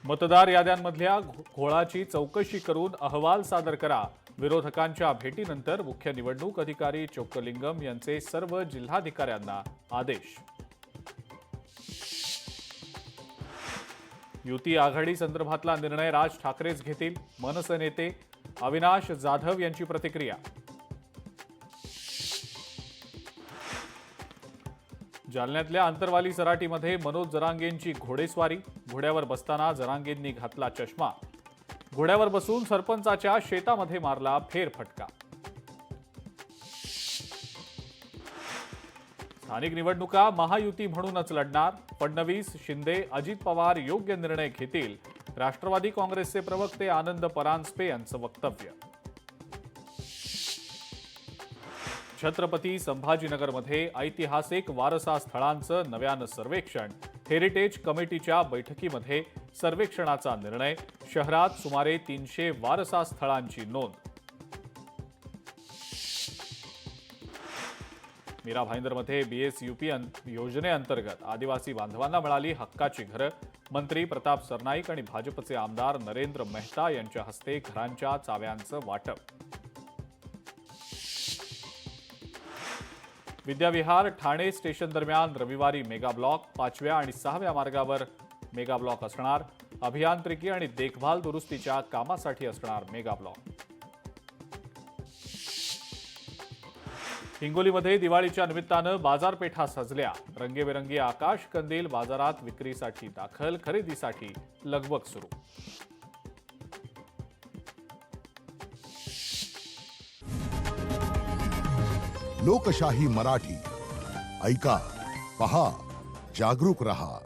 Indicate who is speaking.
Speaker 1: मतदार याद्यांमधल्या घोळाची चौकशी करून अहवाल सादर करा. विरोधकांच्या भेटीनंतर मुख्य निवडणूक अधिकारी चोक्कलिंगम यांचे सर्व जिल्हाधिकाऱ्यांना आदेश. युती आघाडी संदर्भातला निर्णय राज ठाकरेच घेतील, मनसे नेते अविनाश जाधव यांची प्रतिक्रिया. जालन्यातल्या आंतरवाली सराटीमध्ये मनोज जरांगेंची घोडेस्वारी. घोड्यावर बसताना जरांगेंनी घातला चष्मा. घोड्यावर बसून सरपंचाच्या शेतामध्ये मारला फेरफटका. स्थानिक निवडणुका महायुती म्हणूनच लढणार. फडणवीस, शिंदे, अजित पवार योग्य निर्णय घेतील. राष्ट्रवादी काँग्रेसचे प्रवक्ते आनंद परांजपे यांचं वक्तव्य. छत्रपती संभाजीनगरमध्ये ऐतिहासिक वारसा स्थळांचं नव्यानं सर्वेक्षण. हेरिटेज कमिटीच्या बैठकीमध्ये सर्वेक्षणाचा निर्णय. शहरात सुमारे 300 वारसा स्थळांची नोंद. मीरा भाईंदरमध्ये बीएसयूपी योजनेअंतर्गत आदिवासी बांधवांना मिळाली हक्काची घरं. मंत्री प्रताप सरनाईक आणि भाजपचे आमदार नरेंद्र मेहता यांच्या हस्ते घरांच्या चाव्यांचं वाटप. विद्याविहार ठाणे स्टेशन दरम्यान रविवारी मेगा ब्लॉक. 5व्या आणि 6व्या मार्गावर मेगा ब्लॉक असणार. अभियांत्रिकी आणि देखभाल दुरुस्तीच्या कामासाठी असणार मेगा ब्लॉक. हिंगोलीमध्ये दिवाळीच्या निमित्तानं बाजारपेठा सजल्या. रंगीबेरंगी आकाश कंदील बाजारात विक्रीसाठी दाखल. खरेदीसाठी लगबग सुरू.
Speaker 2: लोकशाही मराठी ऐका, पहा, जागरूक रहा.